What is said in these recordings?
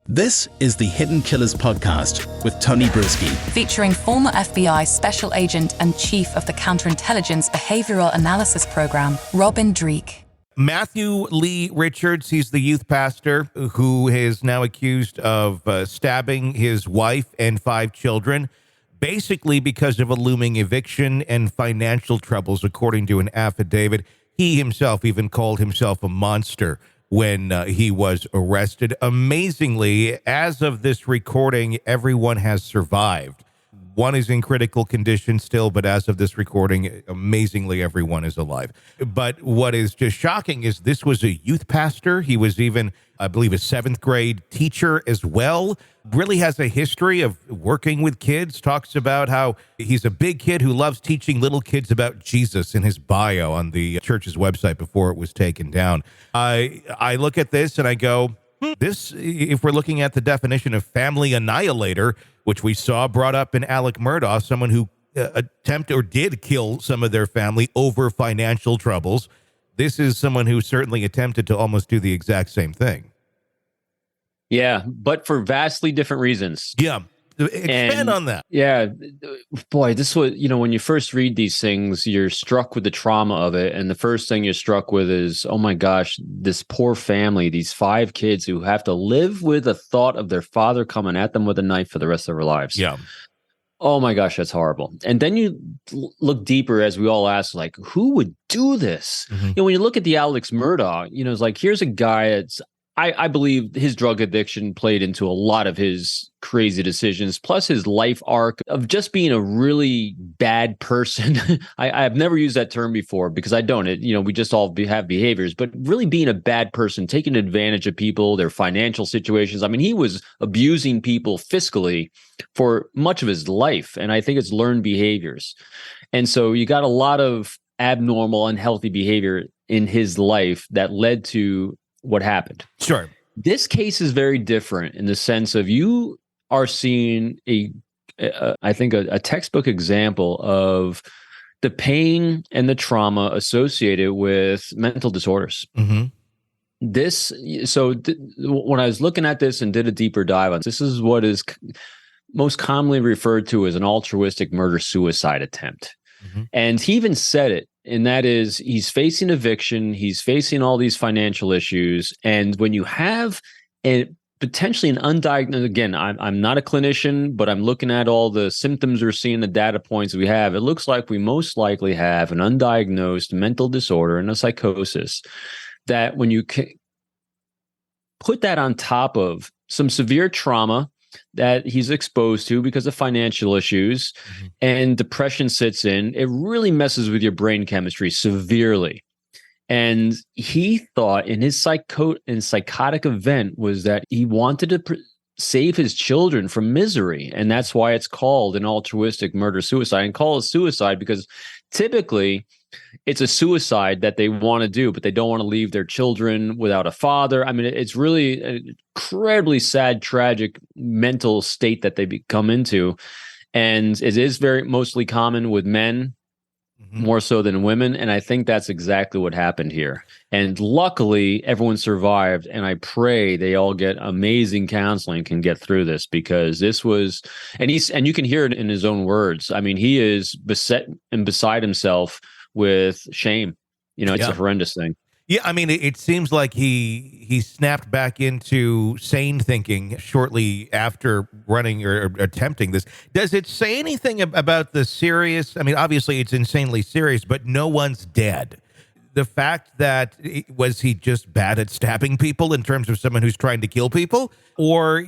This is the Hidden Killers podcast with Tony Brueski, featuring former FBI Special Agent and Chief of the Counterintelligence Behavioral Analysis Program, Robin Dreeke. Matthew Lee Richards, he's the youth pastor who is now accused of stabbing his wife and 5 children, basically because of a looming eviction and financial troubles, according to an affidavit. He himself even called himself a monster when he was arrested. Amazingly, as of this recording, everyone has survived. One is in critical condition still, but as of this recording, amazingly, everyone is alive. But what is just shocking is this was a youth pastor. He was even, I believe, a 7th grade teacher as well. Really has a history of working with kids, talks about how he's a big kid who loves teaching little kids about Jesus in his bio on the church's website before it was taken down. I look at this and I go, this, if we're looking at the definition of family annihilator, which we saw brought up in Alec Murdaugh, someone who attempted or did kill some of their family over financial troubles, this is someone who certainly attempted to almost do the exact same thing. Yeah, but for vastly different reasons. Yeah. Expand on that. Yeah. Boy, this was, when you first read these things, you're struck with the trauma of it. And the first thing you're struck with is, oh my gosh, this poor family, these 5 kids who have to live with the thought of their father coming at them with a knife for the rest of their lives. Yeah. Oh my gosh, that's horrible. And then you look deeper, as we all ask, like, who would do this? Mm-hmm. When you look at the Alex Murdaugh, it's like, here's a guy that's, I believe his drug addiction played into a lot of his crazy decisions, plus his life arc of just being a really bad person. I've never used that term before because I don't. We just all have behaviors, but really being a bad person, taking advantage of people, their financial situations. I mean, he was abusing people fiscally for much of his life, and I think it's learned behaviors. And so you got a lot of abnormal, unhealthy behavior in his life that led to what happened. Sure. This case is very different in the sense of you are seeing I think a textbook example of the pain and the trauma associated with mental disorders. Mm-hmm. When I was looking at this and did a deeper dive on this is what is most commonly referred to as an altruistic murder-suicide attempt. Mm-hmm. And he even said it. And that is, he's facing eviction, he's facing all these financial issues. And when you have potentially an undiagnosed, again, I'm not a clinician, but I'm looking at all the symptoms we're seeing, the data points we have. It looks like we most likely have an undiagnosed mental disorder and a psychosis that when you put that on top of some severe trauma that he's exposed to because of financial issues, mm-hmm. and depression sits in, it really messes with your brain chemistry severely. And he thought in his psychotic event was that he wanted to save his children from misery. And that's why it's called an altruistic murder-suicide, and call it suicide because typically it's a suicide that they want to do, but they don't want to leave their children without a father. I mean, it's really an incredibly sad, tragic mental state that they come into. And it is mostly common with men, mm-hmm. more so than women. And I think that's exactly what happened here. And luckily, everyone survived. And I pray they all get amazing counseling, can get through this, because this was, and you can hear it in his own words. I mean, he is beset and beside himself with shame. It's a horrendous thing. Yeah, I mean, it seems like he snapped back into sane thinking shortly after running or attempting this. Does it say anything about the serious? I mean, obviously it's insanely serious, but no one's dead. The fact that was he just bad at stabbing people in terms of someone who's trying to kill people? Or,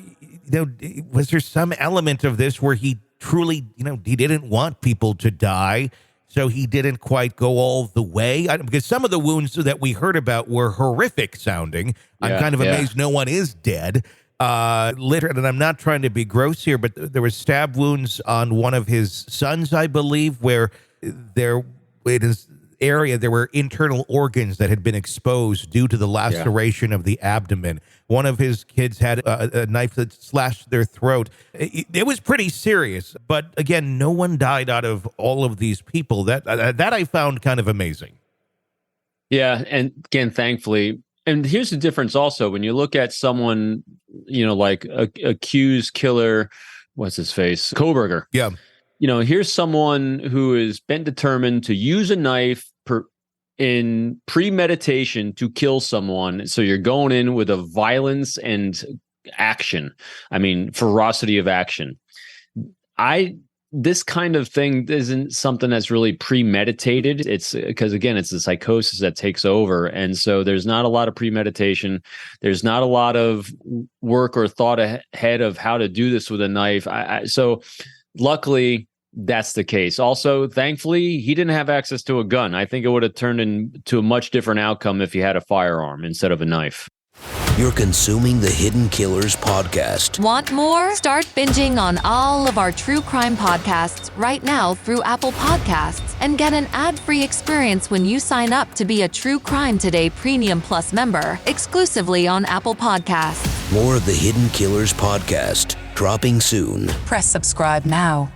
was there some element of this where he truly, he didn't want people to die, so he didn't quite go all the way? Because some of the wounds that we heard about were horrific sounding. I'm kind of amazed no one is dead. Literally, and I'm not trying to be gross here, but there were stab wounds on one of his sons, I believe, where there were internal organs that had been exposed due to the laceration of the abdomen. One of his kids had a knife that slashed their throat. It was pretty serious. But again, no one died out of all of these people. That I found kind of amazing. Yeah. And again, thankfully, And here's the difference also when you look at someone, like accused killer, what's his face, Koberger. Yeah. Here's someone who has been determined to use a knife in premeditation to kill someone. So you're going in with a violence and action. Ferocity of action. This kind of thing isn't something that's really premeditated. It's because, again, it's the psychosis that takes over. And so there's not a lot of premeditation. There's not a lot of work or thought ahead of how to do this with a knife. So luckily, that's the case. Also, thankfully, he didn't have access to a gun. I think it would have turned into a much different outcome if he had a firearm instead of a knife. You're consuming the Hidden Killers podcast. Want more? Start binging on all of our true crime podcasts right now through Apple Podcasts and get an ad-free experience when you sign up to be a True Crime Today Premium Plus member exclusively on Apple Podcasts. More of the Hidden Killers podcast dropping soon. Press subscribe now.